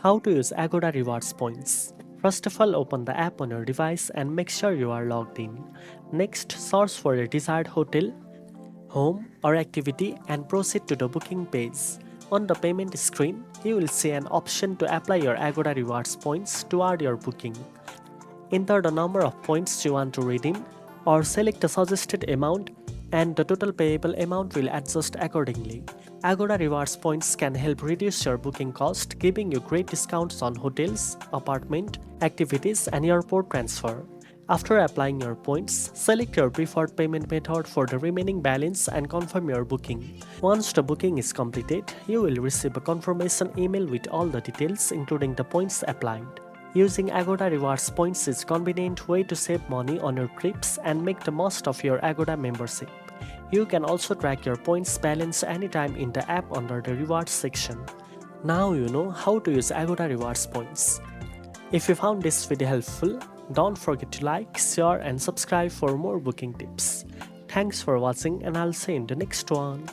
How to use Agoda Rewards Points. First of all, open the app on your device and make sure you are logged in. Next, search for a desired hotel, home, or activity and proceed to the booking page. On the payment screen, you will see an option to apply your Agoda Rewards Points toward your booking. Enter the number of points you want to redeem or select a suggested amount and the total payable amount will adjust accordingly. Agoda Rewards Points can help reduce your booking cost, giving you great discounts on hotels, apartment, activities and airport transfer. After applying your points, select your preferred payment method for the remaining balance and confirm your booking. Once the booking is completed, you will receive a confirmation email with all the details including the points applied. Using Agoda Rewards Points is a convenient way to save money on your trips and make the most of your Agoda membership. You can also track your points balance anytime in the app under the rewards section. Now you know how to use Agoda Rewards Points. If you found this video helpful, don't forget to like, share and subscribe for more booking tips. Thanks for watching and I'll see you in the next one.